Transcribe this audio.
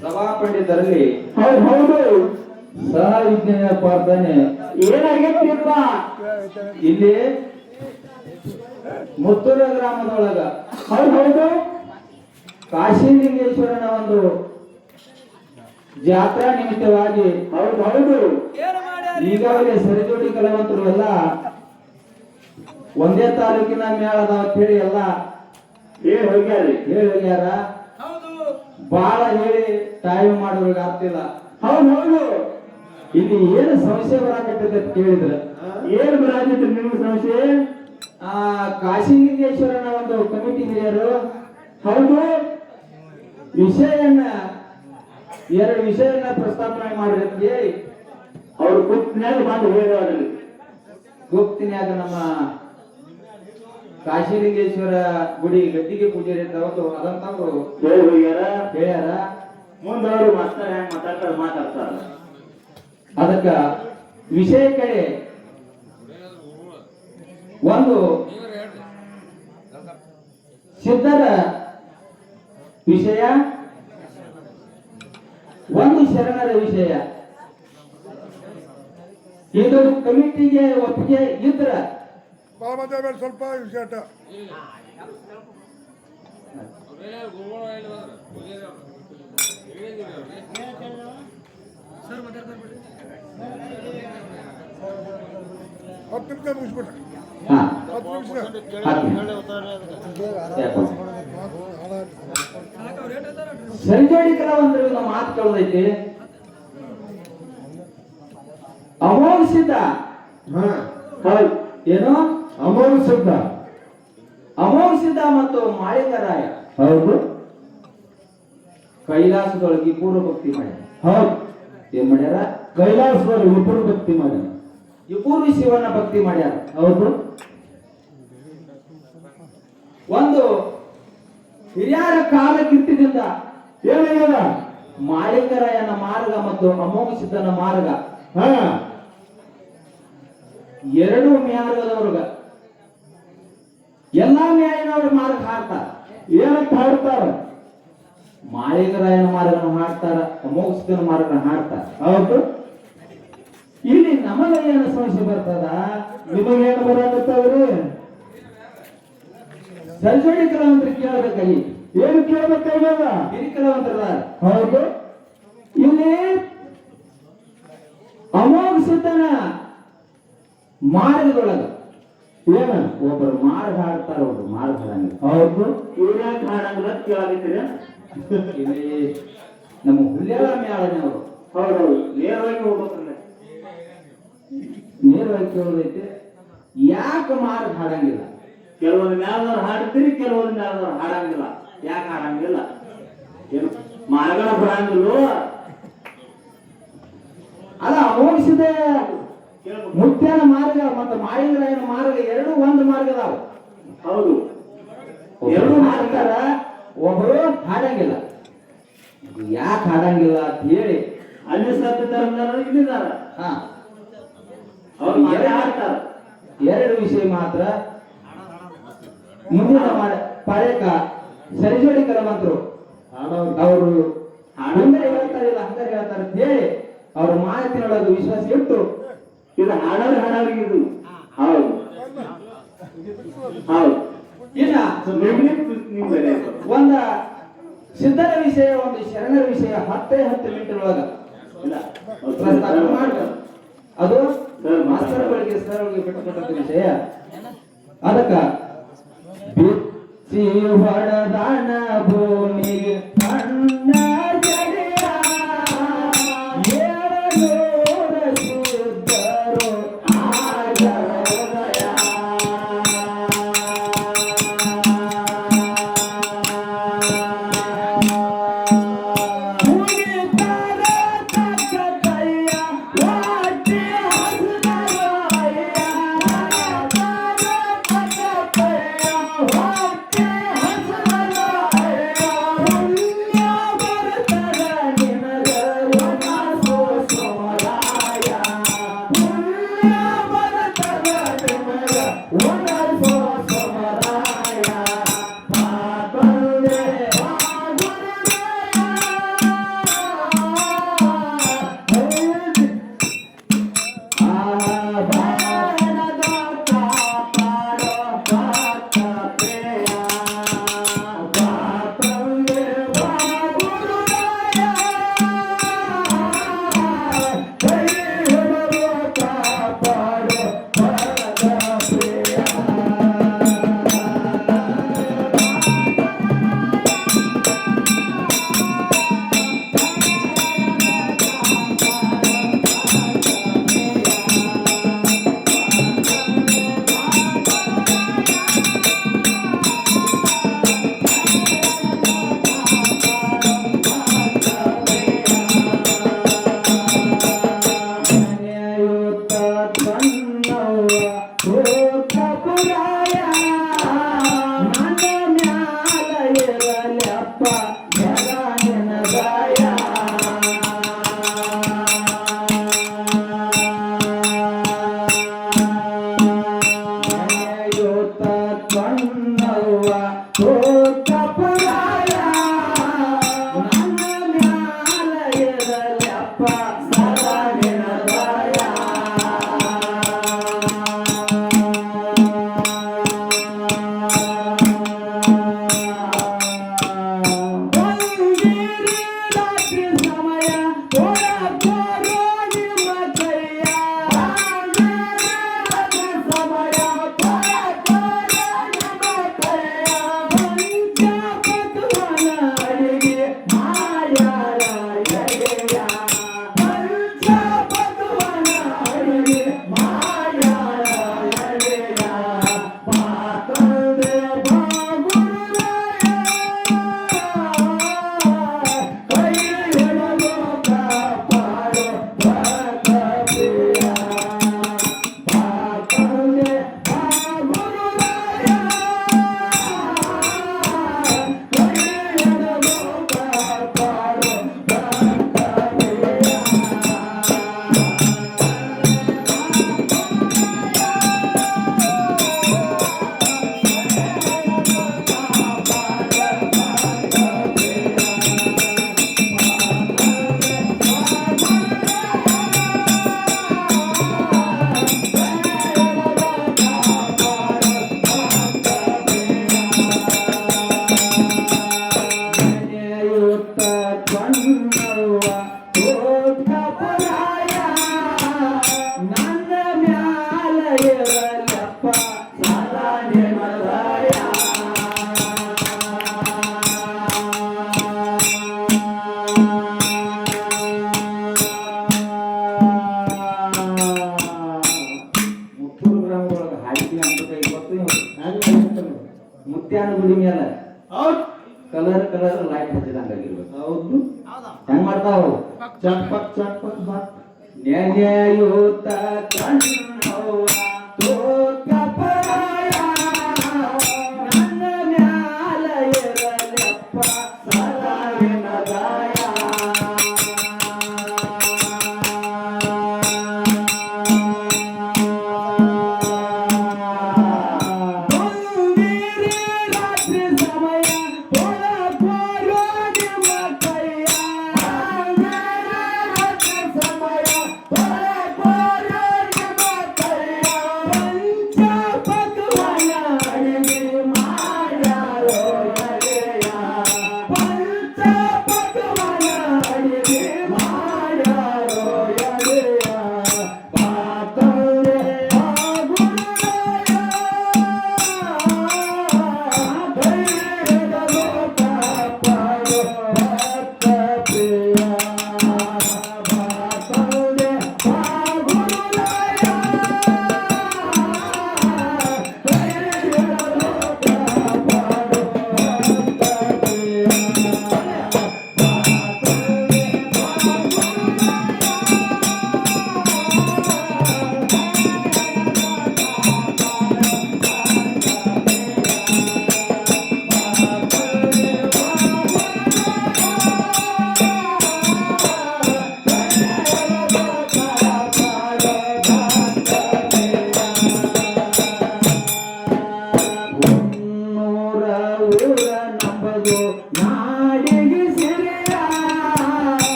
ಸಭಾ ಪಂಡಿತರಲ್ಲಿ ಹೌದು ಸಹ ವಿಜ್ಞಾನ ಪ್ರಾರ್ಥನೆ ಏನಾಗೈತಿಪ್ಪ ಇಲ್ಲಿ ಮುತ್ತೂರ ಗ್ರಾಮದೊಳಗ ಹೌದು ಕಾಶಿಲಿಂಗೇಶ್ವರನ ಒಂದು ಜಾತ್ರಾ ನಿಮಿತ್ತವಾಗಿ ಹೌದು ಈಗಾಗಲೇ ಸರಿಜೋಡಿ ಕಲಾವಂತರು ಎಲ್ಲ ಒಂದೇ ತಾಲೂಕಿನ ಮೇಳದ ಹೇಳಿ ಎಲ್ಲ ಹೇಳಿ ಹೋಗ್ಯಾರ. ಬಹಳ ಹೇಳಿ ಟೈಮ್ ಮಾಡೋರಿಗೆ ಆಗ್ತಿಲ್ಲ. ಹೌದು ಇಲ್ಲಿ ಏನು ಸಮಸ್ಯೆ ಬರಾಕಟ್ಟಿದೆ ಅಂತ ಕೇಳಿದ್ರೆ ಏನ್ ಬರಾಕೈತಿ ನಿಮ್ಗೆ ಸಮಸ್ಯೆ? ಕಾಶಿಲಿಂಗೇಶ್ವರನ ಒಂದು ಕಮಿಟಿ ಹಿರಿಯರು ಹೌದು ಎರಡು ವಿಷಯನ ಪ್ರಸ್ತಾಪನೆ ಮಾಡ್ರಿ ಅಂತ ಹೇಳಿ ಅವ್ರು ಗುಪ್ತಿನಾಗ ಬಂದು ಹೇಳೋದ್ರಲ್ಲಿ ಗುಪ್ತಿನ್ಯಾಗ ನಮ್ಮ ಕಾಶಿಲಿಂಗೇಶ್ವರ ಗುಡಿ ಗದ್ದಿಗೆ ಪೂಜಾರಿ ಅಂತ ಅದಂತವ್ರು ಹೇಳಿ ಹೋಗ್ಯಾರ. ಹೇಳ್ಯಾರ. ಮುಂದವರು ಮಾಸ್ತರ್ ಹೆಂಗ್ ಮಾತಾಡ್ತಾರ ಅದಕ್ಕ ವಿಷಯ ಕಡೆ ಒಂದು ಸಿದ್ಧರ ವಿಷಯ, ಒಂದು ಶರಣರ ವಿಷಯ. ಇದು ಕಮಿಟಿಗೆ ಒಪ್ಪಿಗೆ ಇದ್ರ ಸ್ವಲ್ಪ ವಿಷಯ ಹತ್ತು ನಿಮಿಷ ಮುಗಿಸ್ಬಿಟ್ರೆ ಸರಿಜೋಡಿ ಕಲಾವಂತರು ನಮ್ಮ ಮಾತು ಕೇಳೋದೈತಿ. ಅಮೋಘ ಸಿದ್ಧ ಏನು ಅಮೋಘ ಸಿದ್ಧ ಅಮೋಘ ಸಿದ್ಧ ಮತ್ತು ಮಾಳಿಂಗರಾಯ ಹೌದು ಕೈಲಾಸದೊಳಗೆ ಪೂರ್ವ ಭಕ್ತಿ ಮಾಡ್ಯಾರ. ಹೌದು ಏನ್ ಮಾಡ್ಯಾರ? ಕೈಲಾಸದವರು ಇಬ್ಬರು ಭಕ್ತಿ ಮಾಡಿ ಪೂರ್ವಿ ಶಿವನ ಭಕ್ತಿ ಮಾಡ್ಯಾರ. ಹೌದು ಒಂದು ಹಿರಿಯರ ಕಾಲಕೀರ್ತಿದಿಂದ ಏನಾಗ್ಯದ? ಮಾಳಿಂಗರಾಯನ ಮಾರ್ಗ ಮತ್ತು ಅಮೋಘ ಸಿದ್ಧನ ಮಾರ್ಗ ಎರಡು ಮ್ಯಾರ್ಗದವ್ರಗ ಎಲ್ಲಾ ನ್ಯಾಯನವ್ರ ಮಾರ್ಗ ಹಾಡ್ತಾರ. ಏನಂತ ಹಾಡ್ತಾರ? ಮಾಳಿಂಗರಾಯನ ಮಾರ್ಗನ ಹಾಡ್ತಾರ, ಅಮೋಘ ಸಿದ್ಧನ ಮಾರ್ಗನ ಹಾಡ್ತಾರ. ಹೌದು ಇಲ್ಲಿ ನಮಗ ಏನು ಸಮಸ್ಯೆ ಬರ್ತದ? ನಿಮಗೇನು ಬರಾಕತ್ತಾವ್ರಿ? ಸರಿಜೋಡಿ ಕಲಾವಂತರು ಕೇಳಬೇಕಾಗಿ ಏನು ಕೇಳಬೇಕಾಗ್ಯದ? ಹಿರಿ ಕಲಾವಂತರ ಹೌದು ಇಲ್ಲಿ ಅಮೋಘ ಸಿದ್ಧನ ಮಾರ್ಗದೊಳಗ ಏನ ಒಬ್ಬರು ಮಾರ್ಗ ಹಾಡ್ತಾರ, ಒಬ್ರು ಮಾರ್ಗ ಹಾಡಂಗಿಲ್ಲ. ಹೌದು ಇವ್ರ್ಯಾಕ ಹಾಡಂಗಿಲ್ಲ ಕೇಳಾಕತ್ತೀರ? ಇಲ್ಲಿ ನಮ್ಮ ಹುಲ್ಯಾಳ ಮ್ಯಾಳನವರು ಹೌದೌದು ನೇರವಾಗಿ ಹೋಗ್ಬೇಕಲ್ಲ. ನೇರವಾಗಿ ಕೇಳೋದೈತೆ, ಯಾಕೆ ಮಾರ್ಗ ಹಾಡಂಗಿಲ್ಲ? ಕೆಲವೊಂದು ಮ್ಯಾಲದವ್ರು ಹಾಡ್ತೀರಿ, ಕೆಲವೊಂದು ಮ್ಯಾಲದವ್ರು ಹಾಡಂಗಿಲ್ಲ. ಯಾಕೆ ಹಾಡಂಗಿಲ್ಲ? ಏನು ಮಾರ್ಗನ ಬರಂಗಿಲ್ಲ? ಅಲ್ಲ, ಅಮೋಘ ಸಿದ್ಧ ಮುತ್ಯನ ಮಾರ್ಗ ಮತ್ತು ಮಾಳಿಂಗರಾಯನ ಮಾರ್ಗ ಎರಡು ಒಂದು ಮಾರ್ಗ ಅದಾವ. ಹೌದು ಎರಡು ಮಾಡ್ತಾರ, ಒಬ್ಬರು ಹಾಡಂಗಿಲ್ಲ. ಯಾಕೆ ಹಾಡಂಗಿಲ್ಲ ಅಂತ ಹೇಳಿ ಅಲ್ಲಿ ಸತ್ತಿದಾರ ಇಲ್ಲಿದಾರ ಹಾ ಅವ್ರು ಹಾಡ್ತಾರ. ಎರಡು ವಿಷಯ ಮಾತ್ರ ಮುಂದಿನ ಪಾಳ್ಯಕ ಸರಿಜೋಡಿ ಕಲಾವಂತರು ಅವರು ಹಂಗಾರೆ ಹೇಳ್ತಾರಿಲ್ಲ ಹಂಗಾರೆ ಹೇಳ್ತಾರೆ ಅಂತ ಹೇಳಿ ಅವ್ರ ಮಾತಿನೊಳಗೆ ವಿಶ್ವಾಸ ಇಟ್ಟು ಇದು ಹಾಡೋರಿಗೆ ಇದು ಹೌದು ಹೌದು. ಇನ್ನ ನೀವು ಬೇರೆ ಒಂದ ಸಿದ್ಧರ ವಿಷಯ, ಒಂದು ಶರಣರ ವಿಷಯ 10 ಮಿನಿಟ್ನೊಳಗ ಇಲ್ಲ ಪ್ರಸ್ತಾಪ ಮಾಡ್ತಾರೆ. ಅದು ಮಾಸ್ತರ್ಗಳಿಗೆ ಸರ್ಗಳಿಗೆ ಬಿಟ್ಟುಕೊಟ್ಟಂತ ವಿಷಯ. ಅದಕ್ಕ ಬಿಚ್ಚಿ ಹೊಡೆದಾನ ಭೂಮಿಗೆ ಅಣ್ಣ ಜಡೆಯ ಏಳನೂರ ಸಿದ್ಧರು ಆಜೋದಯ. ಮುಗಿತಾರ ತಕ್ಕತಯ್ಯ ವಾಟಿ ಹಸ್ದರಾಯ ತಕ್ಕತಯ್ಯ ವಾಟಿ ಹಸ್ದರಾಯ ಅಪ್ಪ ಸದಾ ನಿನದಾಯ ನೇಯುತ್ತ ಕಣ್ಣವ್ವ ತೋಟಪುರಾಯ ನನ್ನ ಮ್ಯಾಲ ಇರಲಿ ಅಪ್ಪ ಸದಾ ನಿನದಾಯ ನನ್ನ ಮ್ಯಾಲ ಇರಲಪ್ಪ ಸದಾ ನಿನದಾಯ ಮುತ್ತೂರು ಗ್ರಾಮ ಒಳಗೆ ಹಾಕಿ ಅಂತ ಇವತ್ತು ಮುತ್ಯಾನ ಗುಡಿ ಮೇಲೆ ಹೌದು ಕಲರ್ ಲೈಟ್ ಹಚ್ಚಿದಂಗಾಗಿರ್ಬೇಕು ಹೌದು ಹೆಂಗ್ ಮಾಡ್ತಾವ ಚಟ್ಪಟ್ ಚಟ್ಪಟ್ ಬಟ್ ನೆನೆಯೂತ ಕಣ್ಣವ್ವ